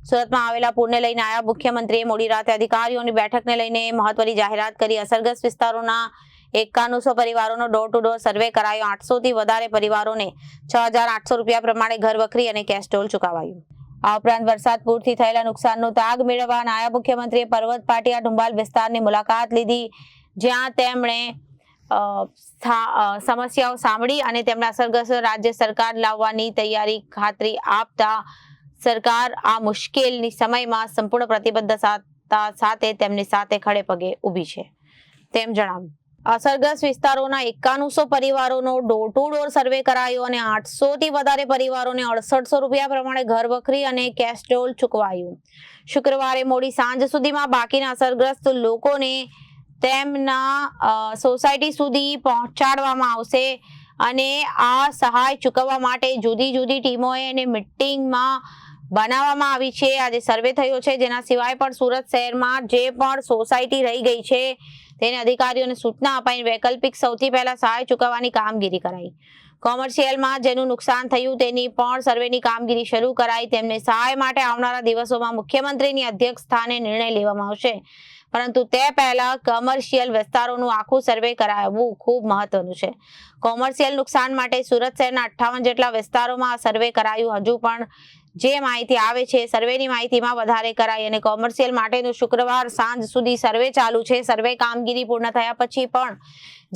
સુરતમાં આવેલા પૂરને લઈ નાયબ મુખ્યમંત્રીએ મોડી રાતે અધિકારીઓની બેઠકને લઈને મહત્વની જાહેરાત કરી. અસરગ્રસ્ત વિસ્તારોના 9100 પરિવારોનો ડોર ટુ ડોર સર્વે કરાયો. 800 થી વધારે પરિવારોને 6800 રૂપિયા પ્રમાણે ઘર વખરી અને કેશ ડોલ ચૂકવાયું. આ ઉપરાંત વરસાદ પૂરથી થયેલા નુકસાનનો તાગ મેળવવા નાયબ મુખ્યમંત્રીએ પર્વત પાટિયા ડુંબાલ વિસ્તારની મુલાકાત લીધી, જ્યાં તેમણે સમસ્યાઓ સાંભળી અને તેમણે અસરગ્રસ્ત રાજ્ય સરકાર લાવવાની તૈયારી ખાતરી આપતા સરકાર આ મુશ્કેલની સમયમાં સંપૂર્ણ પ્રતિબદ્ધતા સાથે તેમની સાથે ખડે પગે ઊભી છે તેમ જણાવ્યું. અસરગ્રસ્ત વિસ્તારોના 9100 પરિવારોનો ડોર ટુ ડોર સર્વે કરાયો અને 800 થી વધારે પરિવારોને 6800 રૂપિયા પ્રમાણે ઘર વખરી અને કેશ ડોલ ચૂકવાયું. શુક્રવારે મોડી સાંજ સુધીમાં બાકીના અસરગ્રસ્ત લોકોને તેમના સોસાયટી સુધી પહોંચાડવામાં આવશે અને આ સહાય ચૂકવવા માટે જુદી જુદી ટીમોએ અને મીટિંગમાં બનાવવામાં આવી છે. આજે સર્વે થયો છે, જેના સિવાય પણ સુરત શહેરમાં જે પણ સોસાયટી રહી ગઈ છે તેને અધિકારીઓને સૂચના અપાઈ વૈકલ્પિક સૌથી પહેલા સહાય ચૂકવવાની કામગીરી કરાઈ. કોમર્શિયલમાં જેનું નુકસાન થયું તેની પણ સર્વેની કામગીરી શરૂ કરાઈ. તેમને સહાય માટે આવનારા દિવસોમાં મુખ્યમંત્રીની અધ્યક્ષસ્થાને નિર્ણય લેવામાં આવશે, પરંતુ તે પહેલા કોમર્શિયલ વિસ્તારોનું આખું સર્વે કરાવવું ખૂબ મહત્વનું છે. કોમર્શિયલ નુકસાન માટે સુરત શહેરના 58 જેટલા વિસ્તારોમાં આ સર્વે કરાયું. હજુ પણ જે માહિતી આવે છે સર્વેની માહિતીમાં વધારે કરાઈ અને કોમર્શિયલ માટેનું શુક્રવાર સાંજ સુધી સર્વે ચાલુ છે. સર્વે કામગીરી પૂર્ણ થયા પછી પણ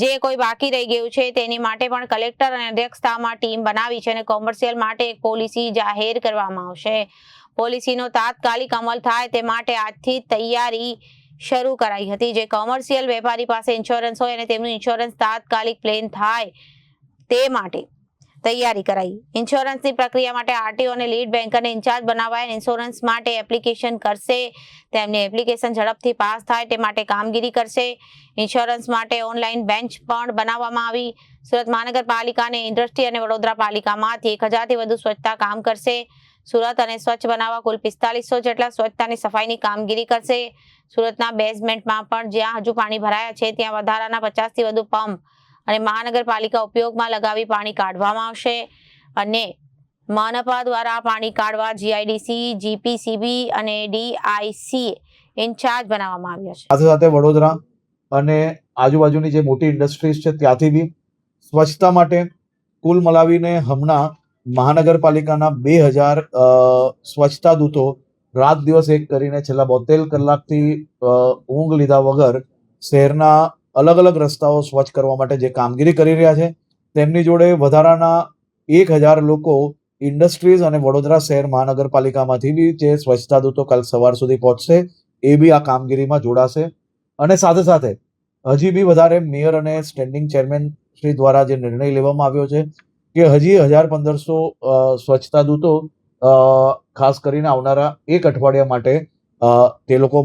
જે કોઈ બાકી રહી ગયું છે તેની માટે પણ કલેક્ટર અને અધ્યક્ષતામાં ટીમ બનાવી છે અને કોમર્શિયલ માટે એક પોલિસી જાહેર કરવામાં આવશે. પોલિસીનો તાત્કાલિક અમલ થાય તે માટે આજથી તૈયારી શરૂ કરાઈ હતી. જે કોમર્શિયલ વેપારી પાસે ઇન્સ્યોરન્સ હોય અને તેમનું ઇન્સ્યોરન્સ તાત્કાલિક ક્લેમ થાય તે માટે તૈયારી કરાઈ. ઇન્સ્યોરન્સની પ્રક્રિયા માટે આરટીઓ અને લીડ બેન્કરને ઇન્ચાર્જ બનાવાયા. ઇન્સ્યોરન્સ માટે એપ્લિકેશન કરશે, તેમની એપ્લિકેશન ઝડપથી પાસ થાય તે માટે કામગીરી કરશે. ઇન્સ્યોરન્સ માટે ઓનલાઈન બેન્ચ પણ બનાવવામાં આવી. સુરત મહાનગરપાલિકાને ઇન્ડસ્ટ્રી અને વડોદરા પાલિકામાંથી 1000 થી વધુ સ્વચ્છતા કામ કરશે. સુરત અને સ્વચ્છ બનાવવા કુલ 4500 જેટલા સ્વચ્છતાની સફાઈની કામગીરી કરશે. સુરતના બેઝમેન્ટમાં પણ જ્યાં હજુ પાણી ભરાયા છે ત્યાં વધારાના 50 થી વધુ પંપ અને મહાનગરપાલિકા ઉપયોગમાં લગાવી પાણી કાઢવામાં આવશે અને મનપા દ્વારા પાણી કાઢવા જીઆઈડીસી, જીપીસીબી અને ડીઆઈસી ઇન્ચાર્જ બનાવવામાં આવ્યા છે. સાથે સાથે વડોદરા અને આજુબાજુની જે મોટી ઇન્ડસ્ટ્રીઝ છે ત્યાંથી બી સ્વચ્છતા માટે કુલ મલાવીને હમણાં મહાનગરપાલિકાના 2000 સ્વચ્છતા દૂતો રાત દિવસ એક કરીને છેલ્લા 72 કલાકથી ઊંઘ લીધા વગર શહેરના અલગ અલગ રસ્તાઓ સ્વચ્છ કરવા માટે જે કામગીરી કરી રહ્યા છે. તેમની જોડે વધારાના 1000 લોકો ઇન્ડસ્ટ્રીઝ અને વડોદરા શહેર મહાનગરપાલિકામાંથી બી જે સ્વચ્છતા દૂતો કાલ સવાર સુધી પહોંચશે એ બી આ કામગીરીમાં જોડાશે. અને સાથે સાથે હજી બી વધારે મેયર અને સ્ટેન્ડિંગ ચેરમેન શ્રી દ્વારા જે નિર્ણય લેવામાં આવ્યો છે કે હજી 1500 સ્વચ્છતા દૂતો ખાસ કરીને આવનારા એક અઠવાડિયા માટે તે લોકો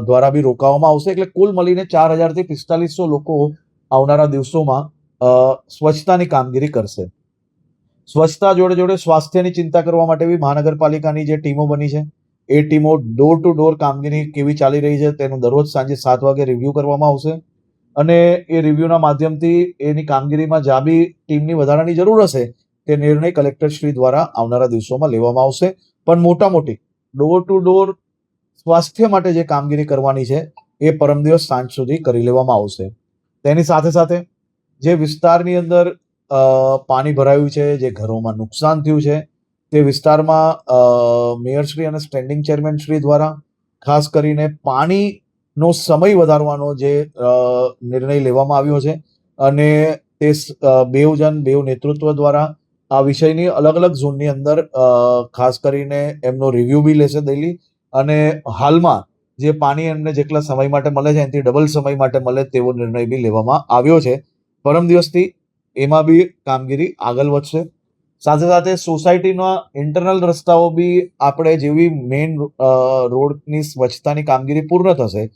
દ્વારા બી રોકાવામાં આવશે. એટલે કુલ મળીને 4000 થી 4500 લોકો આવનારા દિવસોમાં સ્વચ્છતાની કામગીરી કરશે. સ્વચ્છતા જોડે જોડે સ્વાસ્થ્યની ચિંતા કરવા માટે બી મહાનગરપાલિકાની જે ટીમો બની છે એ ટીમો ડોર ટુ ડોર કામગીરી કેવી ચાલી રહી છે તેનું દરરોજ સાંજે 7 વાગે રિવ્યુ કરવામાં આવશે અને એ રિવ્યુના માધ્યમથી એની કામગીરીમાં જ્યાં બી ટીમની વધારાની જરૂર હશે તે નિર્ણય કલેક્ટર શ્રી દ્વારા આવનારા દિવસોમાં લેવામાં આવશે. પણ મોટી ડોર ટુ ડોર સ્વાસ્થ્ય માટે જે કામગીરી કરવાની છે એ પરમ દિવસ સાંજ સુધી કરી લેવામાં આવશે. તેની સાથે સાથે જે વિસ્તારની અંદર પાણી ભરાયું છે, જે ઘરોમાં નુકસાન થયું છે તે વિસ્તારમાં મેયરશ્રી અને સ્ટેન્ડિંગ ચેરમેન શ્રી દ્વારા ખાસ કરીને પાણીનો સમય વધારવાનો જે નિર્ણય લેવામાં આવ્યો છે અને તે બેવ નેતૃત્વ દ્વારા આ વિષયની અલગ અલગ ઝોનની અંદર ખાસ કરીને એમનો રિવ્યુ બી લેશે ડેલી અને હાલમાં જે પાણી એમને જેટલા સમય માટે મળે છે એનાથી ડબલ સમય માટે મળે તેવો નિર્ણય બી લેવામાં આવ્યો છે. પરમ દિવસથી એમાં બી કામગીરી આગળ વધશે. સાથે સાથે સોસાયટીના ઇન્ટરનલ રસ્તાઓ બી આપણે જેવી મેઇન રોડની સ્વચ્છતાની કામગીરી પૂર્ણ થશે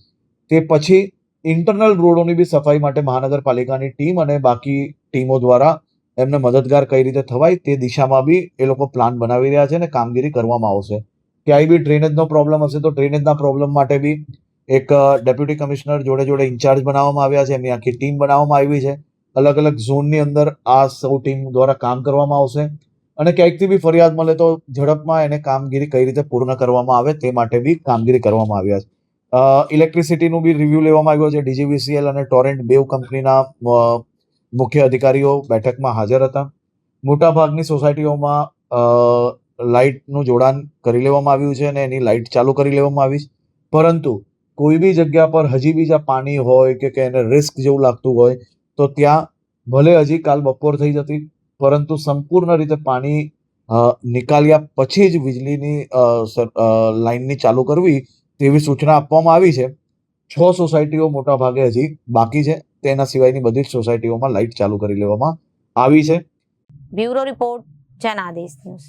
તે પછી ઇન્ટરનલ રોડોની બી સફાઈ માટે મહાનગરપાલિકાની ટીમ અને બાકી ટીમો દ્વારા એમને મદદગાર કઈ રીતે થવાય તે દિશામાં બી એ લોકો પ્લાન બનાવી રહ્યા છે અને કામગીરી કરવામાં આવશે. ક્યાંય બી ડ્રેનેજનો પ્રોબ્લેમ હશે તો ડ્રેનેજના પ્રોબ્લેમ માટે બી એક ડેપ્યુટી કમિશનર જોડે ઇન્ચાર્જ બનાવવામાં આવ્યા છે. એમની આખી ટીમ બનાવવામાં આવી છે. અલગ અલગ ઝોનની અંદર આ સૌ ટીમ દ્વારા કામ કરવામાં આવશે અને ક્યાંકથી બી ફરિયાદ મળે તો ઝડપમાં એને કામગીરી કઈ રીતે પૂર્ણ કરવામાં આવે તે માટે બી કામગીરી કરવામાં આવ્યા છે. ઇલેક્ટ્રિસિટીનું બી રિવ્યુ લેવામાં આવ્યો છે. ડીજીવીસીએલ અને ટોરેન્ટ બેવ કંપનીના મુખ્ય અધિકારીઓ બેઠકમાં હાજર હતા. મોટાભાગની સોસાયટીઓમાં લાઇટનું જોડાણ કરી લેવામાં આવ્યું છે અને એની લાઇટ ચાલુ કરી લેવામાં આવી છે. પરંતુ કોઈ બી જગ્યા પર હજી બી જ્યાં પાણી હોય કે એને રિસ્ક જેવું લાગતું હોય તો ત્યાં ભલે હજી કાલ બપોર થઈ જતી, પરંતુ સંપૂર્ણ રીતે પાણી નિકાલ્યા પછી જ વીજળીની લાઇનની ચાલુ કરવી તેવી સૂચના આપવામાં આવી છે. 6 સોસાયટીઓ મોટા ભાગે હજી બાકી છે. તેના સિવાયની બધી જ સોસાયટીઓમાં લાઇટ ચાલુ કરી લેવામાં આવી છે. Bureau report Janadesh news.